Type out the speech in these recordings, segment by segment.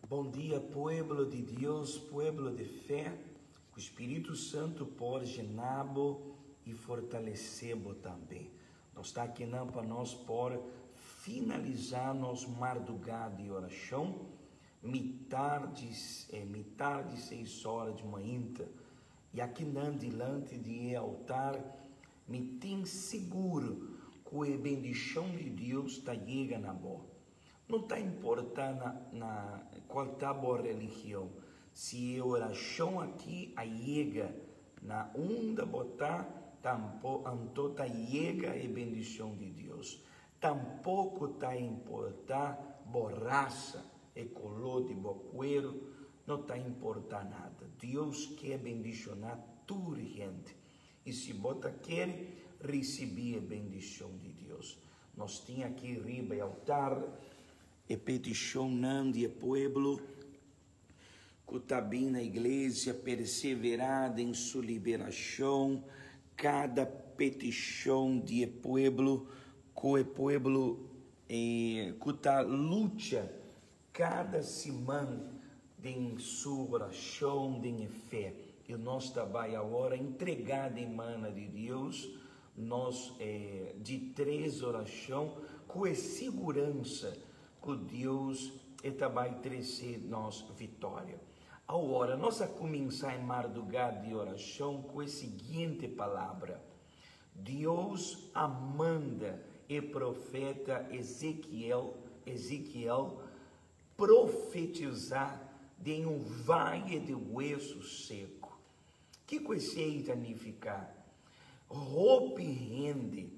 Bom dia, pueblo de Deus, pueblo de fé. O Espírito Santo pode genar-bo e fortalecer-bo também. Nós está aqui não para nós por finalizar nosso madrugada de oração, metade de 6 horas de manhã. E aqui não diante de altar, me tem seguro que a bendição de Deus está chegando na boa. Não está importando qual está a boa religião. Se a oração aqui chega na onda botar, tampouco está chega a bendição de Deus. Tampouco está importar borraça e color de bocueiro, não está importar nada. Deus quer bendicionar toda gente. E se bota quer receber a bendição de Deus. Nós tínhamos aqui riba e altar, e petição não de pueblo, que está bem na igreja, perseverada em sua liberação, cada petição de pueblo, que o pueblo que está luta cada semana em sua oração, em fé. E nós trabalhamos agora entregado em mão de Deus, nós de 3 orações, com a segurança que Deus vai trazer nós vitória. Agora, nós vamos começar em madrugada de oração com a seguinte palavra: Deus manda o profeta Ezequiel profetizar de vale de osso seco. O que isso significa? Roupa rende,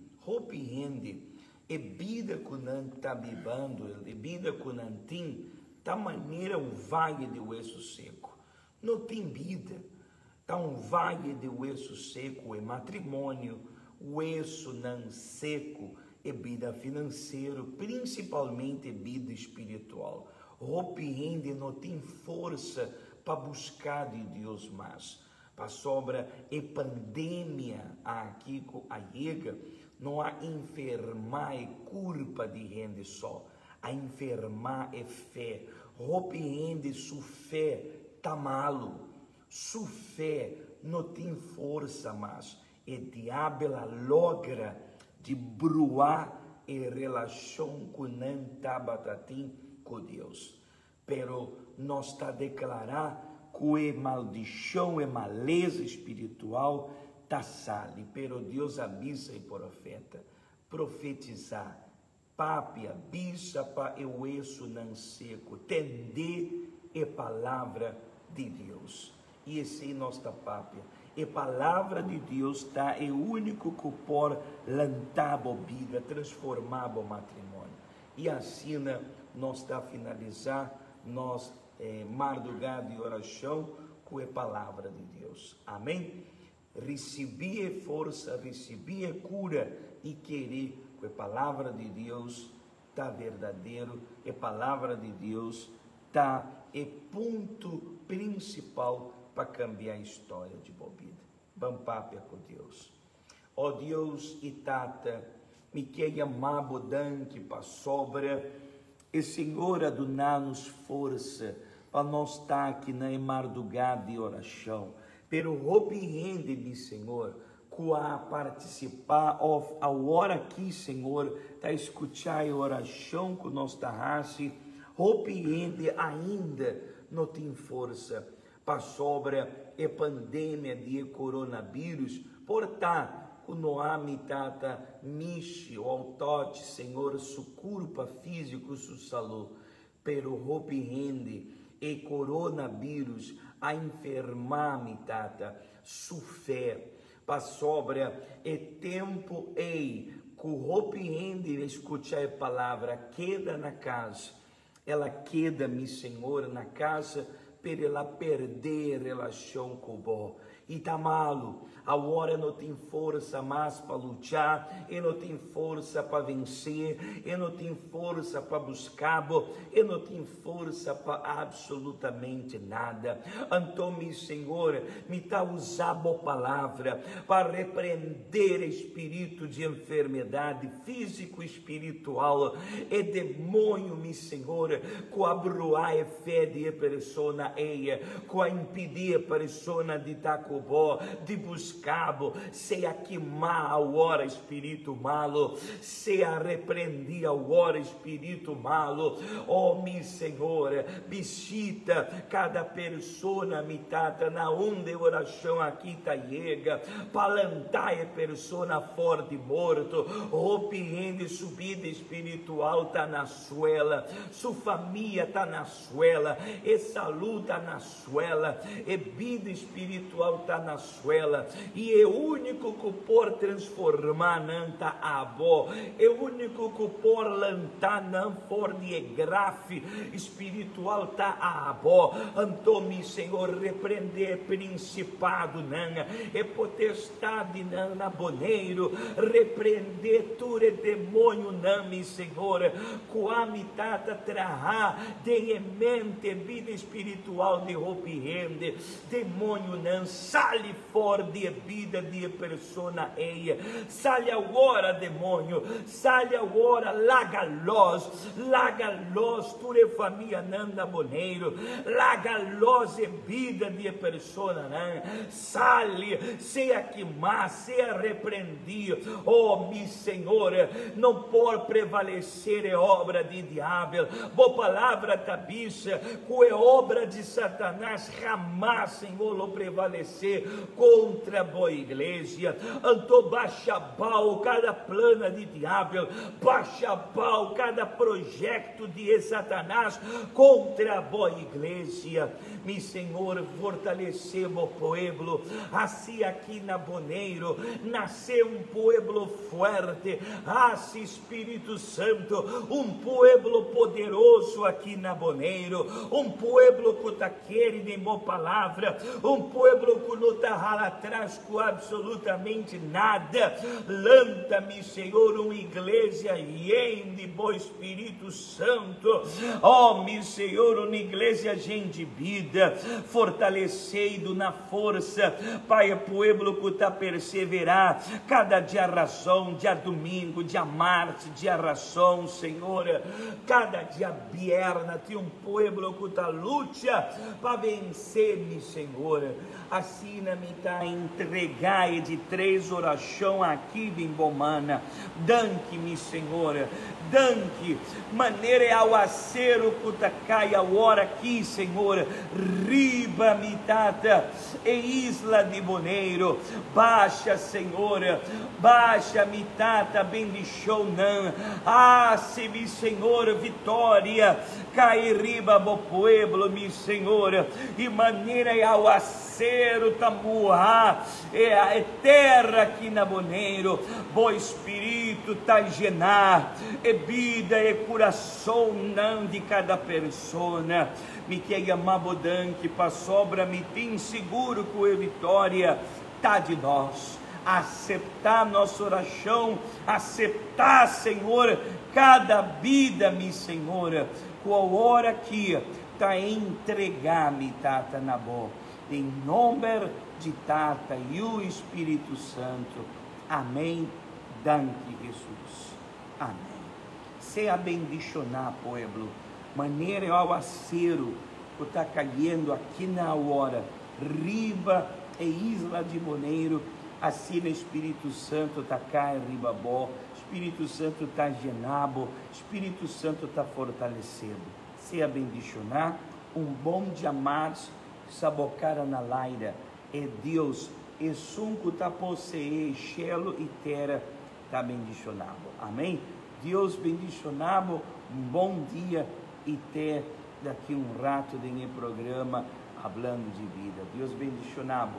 e vida que não está vivendo, e vida que não tem, da maneira vale de osso seco. Não tem vida. Está vale de osso seco é matrimônio, osso não seco é vida financeira, principalmente vida espiritual. Roupa rende não tem força para buscar de Deus mais. Para sobra e pandemia aqui com a chega, não há enfermar e culpa de rende só. A enfermar é fé. Roupa rende sua fé tá malo. Sua fé não tem força mais. E diabo logra de bruar em relação com não tá batatim com Deus. Pero nós está declarar que a maldição e maleza espiritual tá sale. Pero Deus avisa e profeta, profetizar, papia, bisa para o osso não seco, tender a palavra de Deus. E esse é nossa papia. A palavra de Deus está é o único que pode lançar a vida, transformar o matrimônio. E assim nós está finalizar nós madrugada de oração com a palavra de Deus. Amém? Receber força, receber cura e querer que a palavra de Deus está verdadeiro, a palavra de Deus está é ponto principal para cambiar a história de bobida. Vamos papia com Deus. Ó Deus e Tata, me quer amar bodanque para sobra, e Senhor adonar-nos força para nós estar aqui na madrugada de oração. Pero roupa e rende-me, Senhor, a participar a hora aqui, Senhor, está escutar a oração que nós está raça. Roupa e rende ainda não tem força para sobra a pandemia de coronavírus, portanto, não há mitata mishi ou autote, Senhor, su culpa físico, su saúde, pero roupa e rende e coronavírus a enfermar mitata, su fé, para sobra e tempo com roupa e rende escutar a palavra, queda na casa, ela queda, mi Senhor, na casa, para ela perder relação com o bom. e tá malo. Agora eu não tenho força mais para lutar, eu não tenho força para vencer, eu não tenho força para buscar, eu não tenho força para absolutamente nada. Então, meu Senhor, me dá usar a palavra para repreender espírito de enfermidade físico e espiritual e demônio, meu Senhor, com abruar a fé de persona eia, com a impedir a persona de Tacobó, de buscar, seja queimar a hora espírito malo, seja repreender a hora espírito malo. Oh, meu Senhor, visita cada persona, mitata, na onde a oração aqui tá chega, palantar a persona forte morto, rompiendo subida espiritual tá na suela, sua família tá na suela, e saúde tá na suela, e vida espiritual tá na suela, e é o único que pode transformar nanta avó, é o único que pode lantar não for de grafe espiritual tá a avó. Então, meu Senhor, repreender principado não, é potestade não na boneiro, repreender tudo é demônio não, meu Senhor, com a mitata trará de mente vida espiritual de rompiende, demônio não, sale fora de vida de persona eia, sale agora demônio, sale agora, laga los, tu é família não na boneiro, laga los e vida de persona não, sale, seja queimar, seja repreendido. Oh, meu Senhor, não pode prevalecer a obra de diabo, boa palavra tabiça, com a obra de Satanás, jamais, Senhor, não prevalecer contra a boa igreja. Então, baixa pau cada plana de diabo, baixa pau cada projeto de Satanás contra a boa igreja. Meu Senhor, fortalecemos o povo, assim aqui na Boneiro, nasceu um povo forte, assim Espírito Santo, um povo poderoso aqui na Boneiro, um povo que está querendo em boa palavra, um povo que não está atrás com absolutamente nada. Lanta, meu Senhor, uma igreja de bom Espírito Santo, oh, meu Senhor, uma igreja gente vida, fortalecido na força, Pai, pueblo que está perseverar, cada dia razão, dia domingo, dia março, dia razão, Senhor, cada dia bierna, tem um pueblo que está luta para vencer, meu Senhor, assim na me está entregar de 3 oração aqui em Bomana, danque, meu Senhor, danque, maneira ao acero que está cai a hora aqui, Senhor, riba mitata e isla de Boneiro, baixa, Senhor, baixa mitata, bendição não, se meu Senhor, vitória, cai riba bo pueblo, meu Senhor, e maneira ao acero tamuá, é terra aqui na Boneiro, bo Espírito tá genar, é vida, é coração não de cada persona, me quer amar bodanque, para sobra me tem seguro com a vitória tá de nós, aceitar nossa oração, aceitar, Senhor, cada vida, meu Senhor, com a hora aqui, tá entregar, me tata na boca, em nome de Tata e o Espírito Santo, amém, danke Jesus, amém. Seja bendicionar, pueblo, maneira ao acero que está caindo aqui na hora, riba e isla de Boneiro, assim no Espírito Santo está cá em Ribabó, Espírito Santo está genabo, Espírito Santo está fortalecendo. Seja bendicionar, um bom dia mais, sabocara na laira, é Deus, e sunco está possuir, chelo e terra está bendicionado, amém? Deus bendicionado, um bom dia e até daqui um rato de programa, falando de vida. Deus bendicionado.